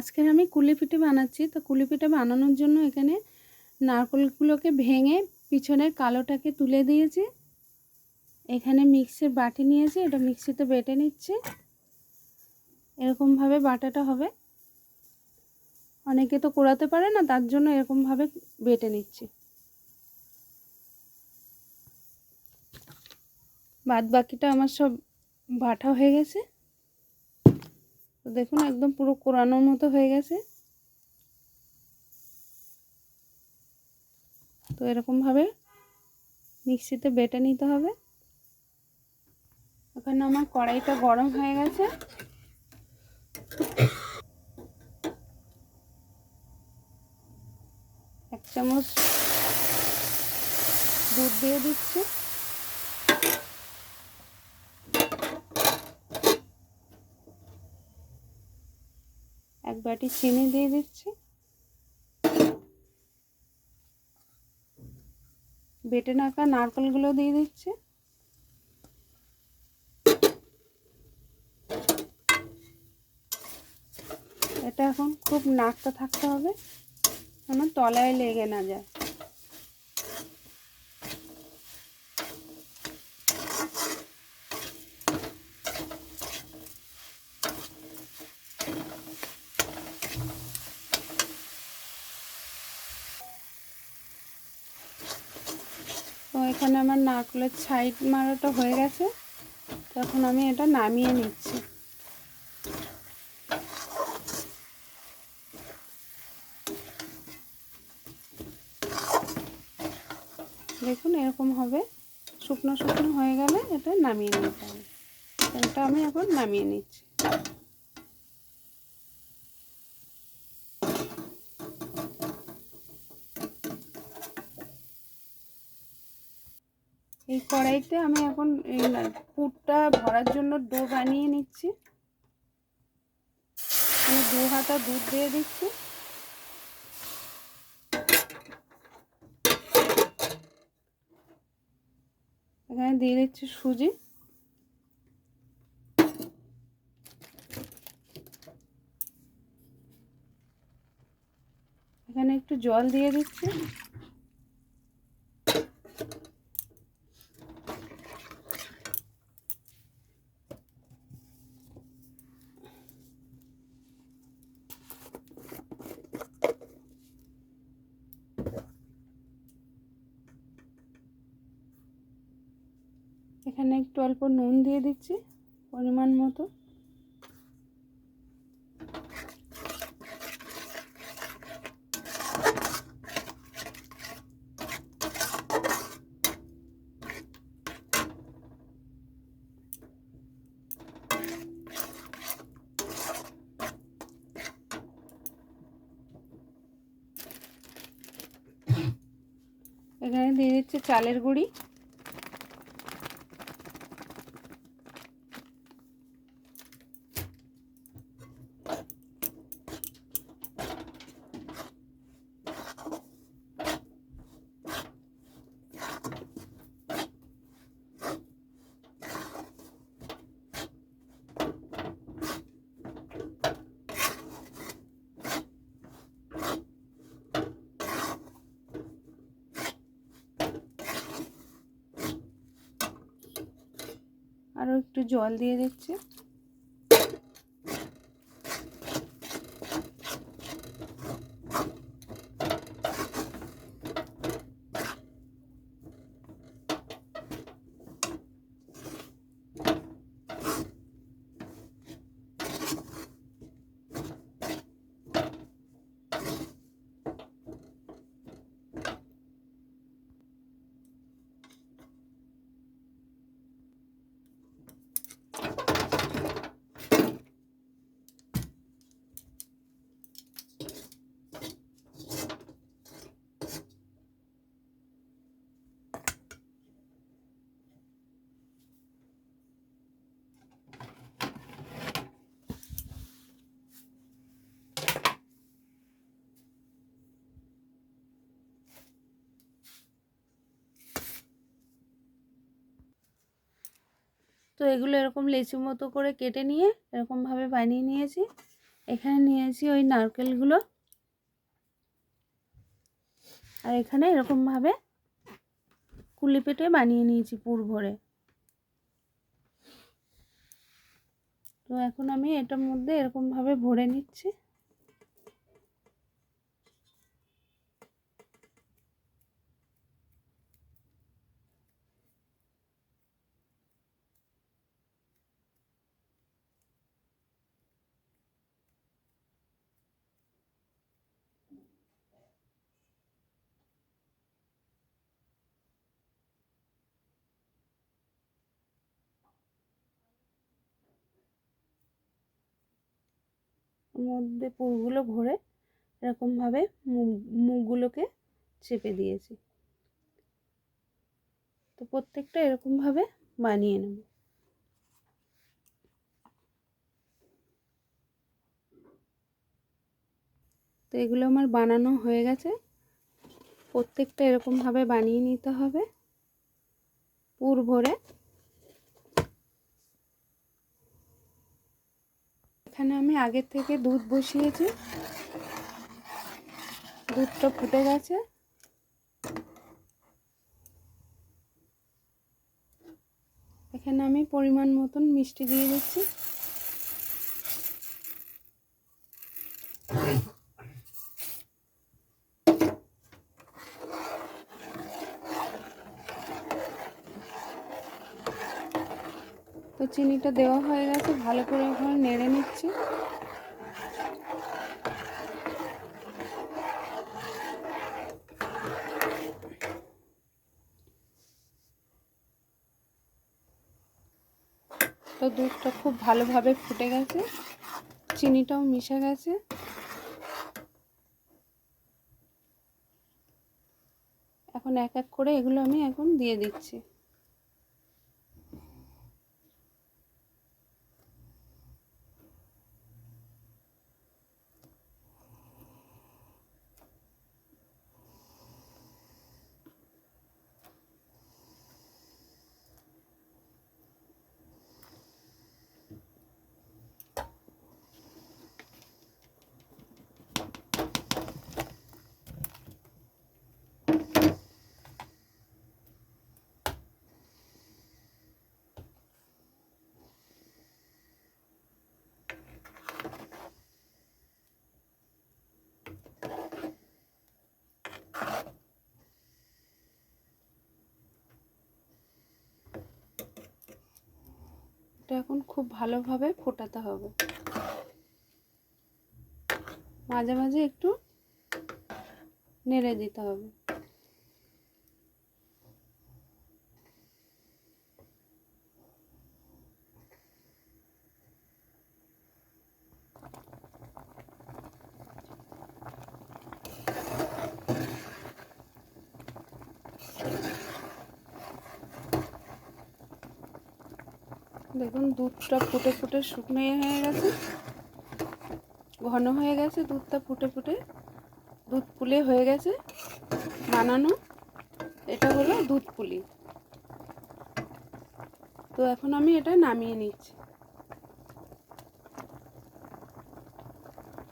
আজকে আমি কুলি পিঠে বানাচ্ছি। তো কুলি পিঠে বানানোর জন্য এখানে নারকেলগুলোকে ভেঙে পিছনের কালোটাকে তুলে দিয়েছি। এখানে মিক্সির বাটি নিয়েছি, এটা মিক্সিতে বেটে নিচ্ছি। এরকমভাবে বাটাটা হবে, অনেকে তো কোড়াতে পারে না, তার জন্য এরকমভাবে বেটে নিচ্ছি। বাদ বাকিটা আমার সব বাটা হয়ে গেছে। তো দেখুন একদম পুরো কোরানোর মতো হয়ে গেছে। তো এরকমভাবে মিক্সিতে বেটে নিতে হবে। এখানে আমার কড়াইটা গরম হয়ে গেছে। এক চামচ দুধ দিয়ে দিচ্ছি। এক বাটি চিনি দিয়ে দিচ্ছি। বেটে রাখা নারকেলগুলো দিয়ে দিচ্ছি। এটা এখন খুব নাড়তে থাকতে হবে যেন তলায় লেগে না যায়। তো এখানে আমার নারকেলের সাইড মারাটা হয়ে গেছে। তখন আমি এটা নামিয়ে নিচ্ছি। দেখুন এরকম হবে, শুকনো শুকনো হয়ে গেলে এটা নামিয়ে নিতে হবে। এটা আমি এখন নামিয়ে নিচ্ছি। এই কড়াইতে আমি এখন এই পুরটা ভরার জন্য ডো বানিয়ে নিচ্ছি। আমি 2 হাতা দুধ দিয়ে দিচ্ছি। এখানে দিয়ে দিচ্ছি সুজি। এখানে একটু জল দিয়ে দিচ্ছি। এখানে একটু অল্প নুন দিয়ে দিচ্ছি পরিমাণ মতো। এখানে দিয়ে দিচ্ছি চালের গুঁড়ি। আরও একটু জল দিয়ে দিচ্ছি। তো এগুলো এরকম লেচি মতো করে কেটে নিয়ে এরকমভাবে বানিয়ে নিয়েছি। এখানে নিয়েছি ওই নারকেলগুলো, আর এখানে এরকমভাবে কুলি পেটে বানিয়ে নিয়েছি পুর ভরে। তো এখন আমি এটার মধ্যে এরকমভাবে ভরে নিচ্ছি। মধ্যে পুরগুলো ভরে এরকমভাবে মুখগুলোকে চেপে দিয়েছি। তো প্রত্যেকটা এরকমভাবে বানিয়ে নেব। তো এগুলো আমার বানানো হয়ে গেছে। প্রত্যেকটা এরকমভাবে বানিয়ে নিতে হবে পুর ভরে। এখানে আমি আগের থেকে দুধ বসিয়েছি, দুধটা ফুটে গেছে। এখানে আমি পরিমাণ মতন মিষ্টি দিয়ে দিচ্ছি। তো চিনিটা দেওয়া হয়ে গেছে, ভালো করে এখন নেড়ে নিচ্ছি। তো দুধটা খুব ভালোভাবে ফুটে গেছে, চিনিটাও মিশে গেছে। এখন এক এক করে এগুলো আমি এখন দিয়ে দিচ্ছি। এটা এখন খুব ভালোভাবে ফোটাতে হবে, মাঝে মাঝে একটু নেড়ে দিতে হবে। দেখুন দুধটা ফুটে ফুটে শুকনো হয়ে গেছে, ঘন হয়ে গেছে। দুধটা ফুটে ফুটে দুধ পুলি হয়ে গেছে বানানো। এটা হলো দুধ পুলি। তো এখন আমি এটা নামিয়ে নিচ্ছি।